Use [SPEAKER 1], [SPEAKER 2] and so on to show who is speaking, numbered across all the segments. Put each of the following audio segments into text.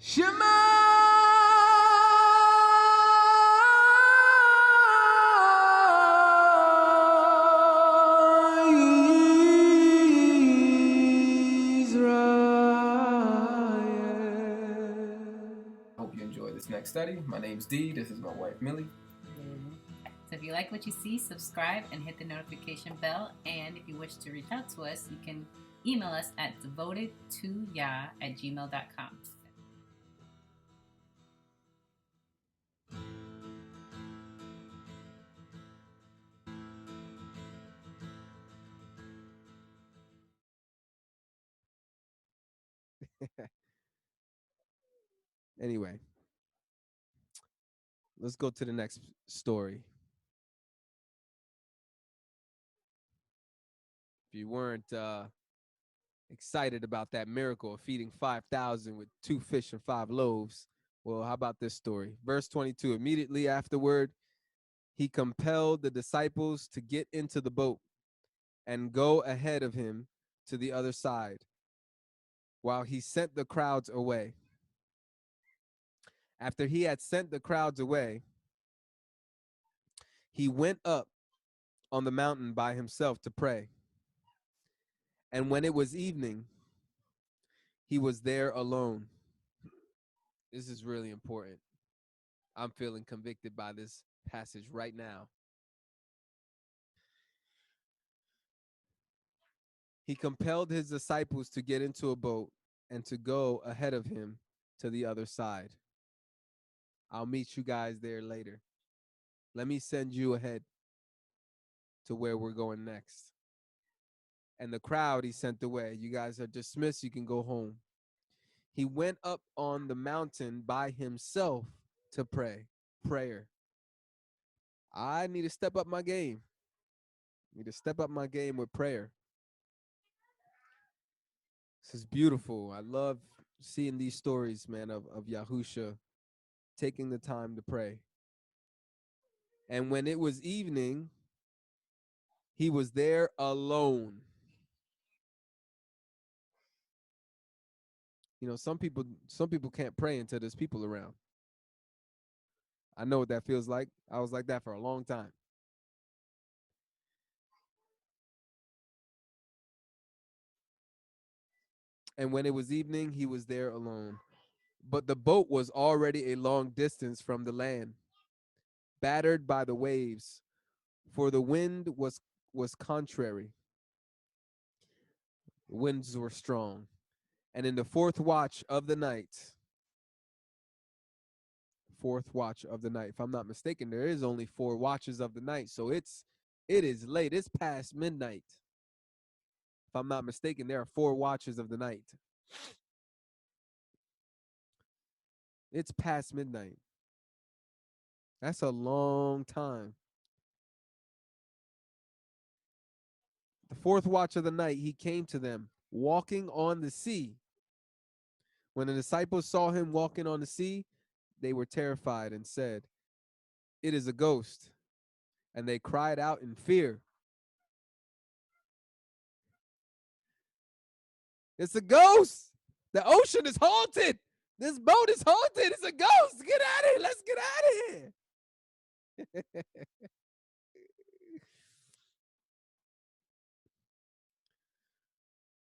[SPEAKER 1] Shema Israel. Hope you enjoy this next study. My name's Dee. This is my wife, Millie.
[SPEAKER 2] So if you like what you see, subscribe and hit the notification bell. And if you wish to reach out to us, you can email us at devotedtoyah@gmail.com.
[SPEAKER 3] Anyway, let's go to the next story. If you weren't excited about that miracle of feeding 5,000 with 2 fish and 5 loaves, well, how about this story? Verse 22, immediately afterward, he compelled the disciples to get into the boat and go ahead of him to the other side, while he sent the crowds away. After he had sent the crowds away, he went up on the mountain by himself to pray. And when it was evening, he was there alone. This is really important. I'm feeling convicted by this passage right now. He compelled his disciples to get into a boat and to go ahead of him to the other side. I'll meet you guys there later. Let me send you ahead to where we're going next. And the crowd he sent away. You guys are dismissed. You can go home. He went up on the mountain by himself to pray. Prayer. I need to step up my game. I need to step up my game with prayer. This is beautiful. I love seeing these stories, man, of Yahusha taking the time to pray. And when it was evening, he was there alone. You know, some people can't pray until there's people around. I know what that feels like. I was like that for a long time. And when it was evening, he was there alone. But the boat was already a long distance from the land, battered by the waves, for the wind was contrary. The winds were strong. And in the fourth watch of the night, if I'm not mistaken, there is only 4 watches of the night. So it is late. It's past midnight. If I'm not mistaken, there are 4 watches of the night. It's past midnight. That's a long time. The 4th watch of the night, he came to them, walking on the sea. When the disciples saw him walking on the sea, they were terrified and said, "It is a ghost." And they cried out in fear. It's a ghost. The ocean is haunted. This boat is haunted. It's a ghost. Get out of here. Let's get out of here.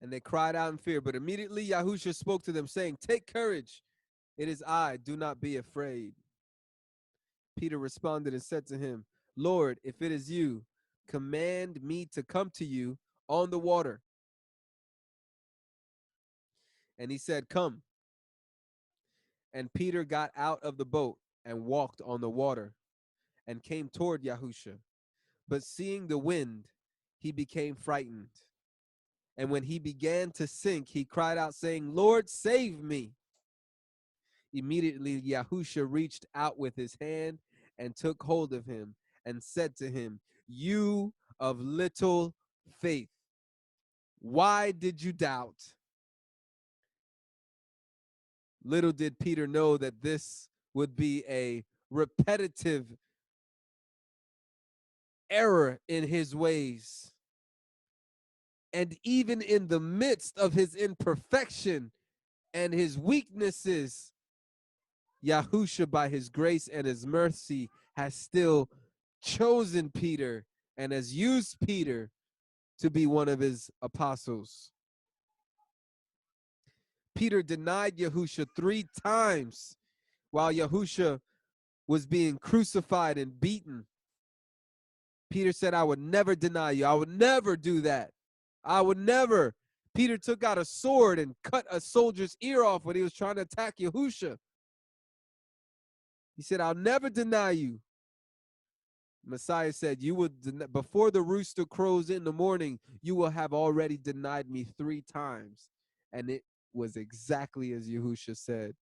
[SPEAKER 3] And they cried out in fear. But immediately Yahusha spoke to them, saying, "Take courage. It is I. Do not be afraid." Peter responded and said to him, "Lord, if it is you, command me to come to you on the water." And he said, "Come." And Peter got out of the boat and walked on the water and came toward Yahusha. But seeing the wind, he became frightened. And when he began to sink, he cried out, saying, "Lord, save me." Immediately Yahusha reached out with his hand and took hold of him and said to him, "You of little faith, why did you doubt?" Little did Peter know that this would be a repetitive error in his ways. And even in the midst of his imperfection and his weaknesses, Yahusha, by his grace and his mercy, has still chosen Peter and has used Peter to be one of his apostles. Peter denied Yahusha 3 times while Yahusha was being crucified and beaten. Peter said, I would never deny you. I would never do that. I would never. Peter took out a sword and cut a soldier's ear off when he was trying to attack Yahusha. He said, I'll never deny you. Messiah said, you will before the rooster crows in the morning, you will have already denied me 3 times. And it was exactly as Yahusha said.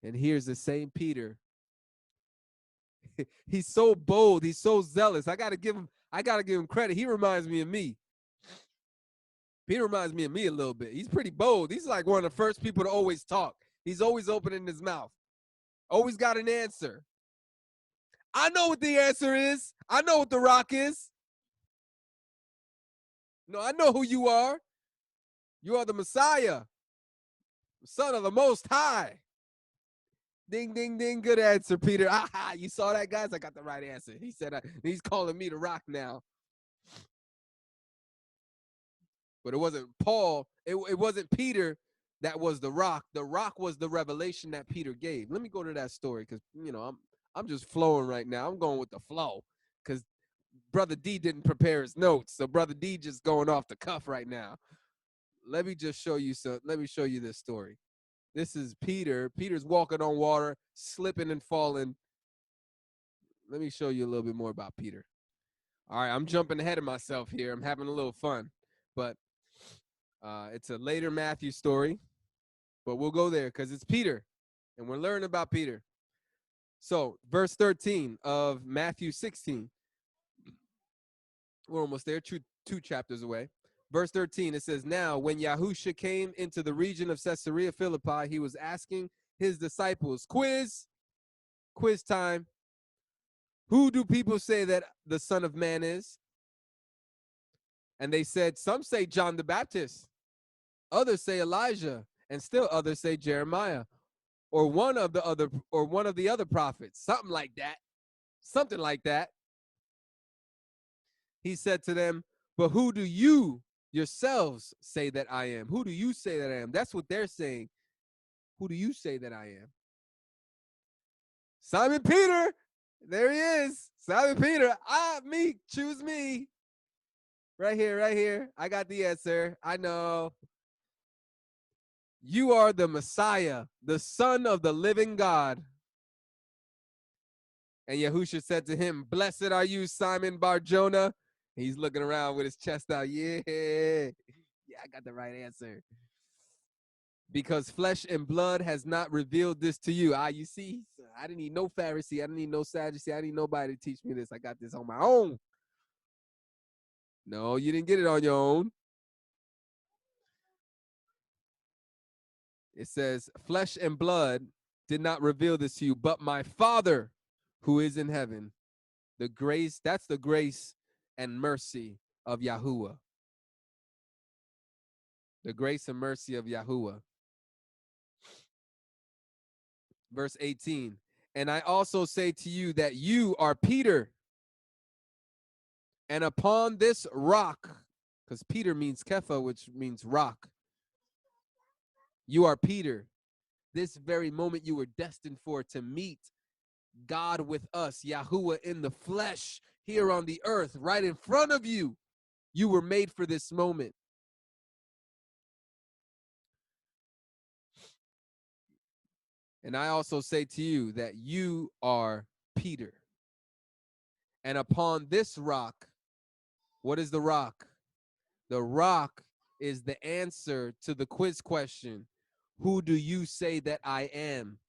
[SPEAKER 3] And here's the same Peter. He's so bold. He's so zealous. I gotta give him credit. He reminds me of me. Peter reminds me of me a little bit. He's pretty bold. He's like one of the first people to always talk. He's always opening his mouth. Always got an answer. I know what the answer is. I know what the rock is. No, I know who you are. You are the Messiah, Son of the Most High. Ding, ding, ding. Good answer, Peter. Aha, you saw that, guys? I got the right answer. He said, he's calling me the rock now. But it wasn't Paul. It wasn't Peter that was the rock. The rock was the revelation that Peter gave. Let me go to that story because, I'm just flowing right now. I'm going with the flow because Brother D didn't prepare his notes. So Brother D just going off the cuff right now. Let me just show you let me show you this story. This is Peter. Peter's walking on water, slipping and falling. Let me show you a little bit more about Peter. All right, I'm jumping ahead of myself here. I'm having a little fun, but it's a later Matthew story, but we'll go there because it's Peter, and we're learning about Peter. So, verse 13 of Matthew 16. We're almost there, two chapters away. Verse 13, it says, now, when Yahusha came into the region of Caesarea Philippi, he was asking his disciples, quiz time. Who do people say that the Son of Man is? And they said, some say John the Baptist, others say Elijah, and still others say Jeremiah, or one of the other prophets, something like that. He said to them, but who do you yourselves say that I am? Who do you say that I am? That's what they're saying. Who do you say that I am? Simon Peter. There he is. Simon Peter. Me. Choose me. Right here. I got the answer. I know. You are the Messiah, the Son of the living God. And Yahusha said to him, blessed are you, Simon Bar-Jonah. He's looking around with his chest out. Yeah, I got the right answer. Because flesh and blood has not revealed this to you. You see, I didn't need no Pharisee. I didn't need no Sadducee. I didn't need nobody to teach me this. I got this on my own. No, you didn't get it on your own. It says, flesh and blood did not reveal this to you, but my Father who is in heaven. The grace, that's the grace and mercy of Yahuwah. The grace and mercy of Yahuwah. Verse 18, and I also say to you that you are Peter, and upon this rock, because Peter means Kepha, which means rock. You are Peter. This very moment you were destined for, to meet God with us, Yahuwah in the flesh, here on the earth, right in front of you. You were made for this moment. And I also say to you that you are Peter. And upon this rock, what is the rock? The rock is the answer to the quiz question. Who do you say that I am?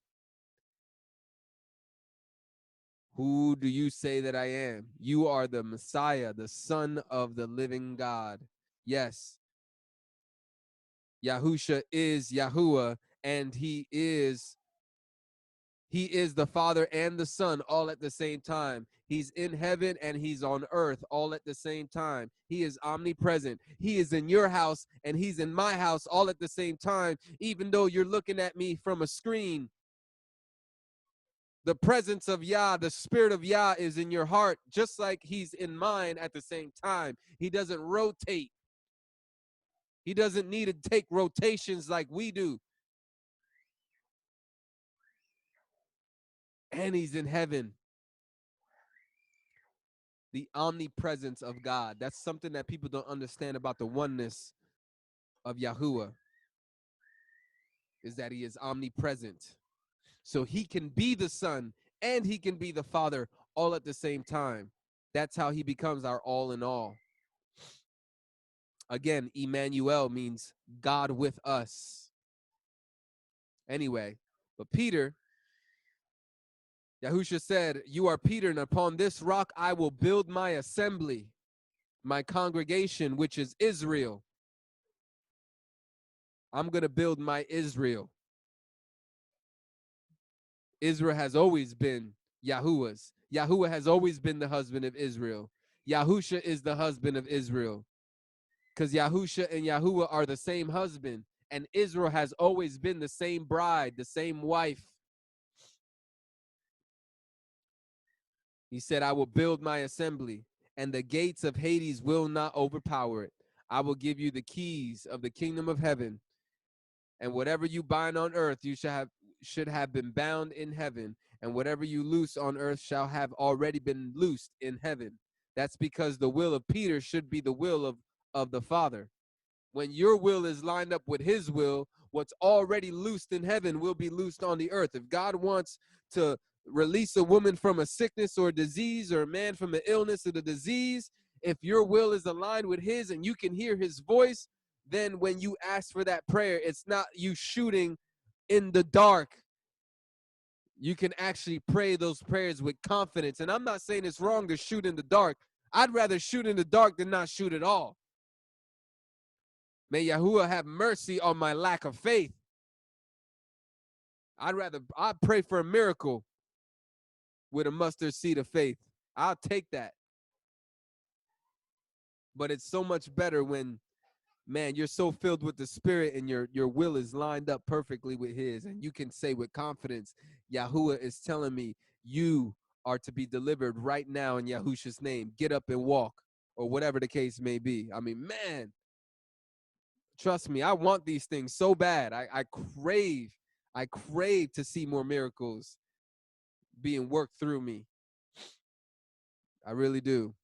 [SPEAKER 3] Who do you say that I am? You are the Messiah, the Son of the living God. Yes. Yahusha is Yahuwah, and he is the Father and the Son all at the same time. He's in heaven and he's on earth all at the same time. He is omnipresent. He is in your house and he's in my house all at the same time, even though you're looking at me from a screen. The presence of Yah, the spirit of Yah is in your heart, just like he's in mine at the same time. He doesn't rotate. He doesn't need to take rotations like we do. And he's in heaven. The omnipresence of God. That's something that people don't understand about the oneness of Yahuwah, is that he is omnipresent. So he can be the Son and he can be the Father all at the same time. That's how he becomes our all in all. Again, Emmanuel means God with us. Anyway, but Peter, Yahusha said, "You are Peter, and upon this rock I will build my assembly, my congregation, which is Israel." I'm going to build my Israel. Israel has always been Yahuwah's. Yahuwah has always been the husband of Israel. Yahusha is the husband of Israel. Because Yahusha and Yahuwah are the same husband. And Israel has always been the same bride, the same wife. He said, I will build my assembly, and the gates of Hades will not overpower it. I will give you the keys of the kingdom of heaven. And whatever you bind on earth, you should have been bound in heaven, and whatever you loose on earth shall have already been loosed in heaven. That's because the will of Peter should be the will of the Father. When your will is lined up with his will, what's already loosed in heaven will be loosed on the earth. If God wants to release a woman from a sickness or a disease, or a man from an illness or the disease, if your will is aligned with his and you can hear his voice, then when you ask for that prayer, it's not you shooting in the dark. You can actually pray those prayers with confidence. And I'm not saying it's wrong to shoot in the dark. I'd rather shoot in the dark than not shoot at all. May Yahuwah have mercy on my lack of faith. I'd pray for a miracle with a mustard seed of faith. I'll take that. But it's so much better when, man, you're so filled with the Spirit and your will is lined up perfectly with his. And you can say with confidence, Yahuwah is telling me you are to be delivered right now in Yahusha's name. Get up and walk, or whatever the case may be. I mean, man, trust me, I want these things so bad. I crave to see more miracles being worked through me. I really do.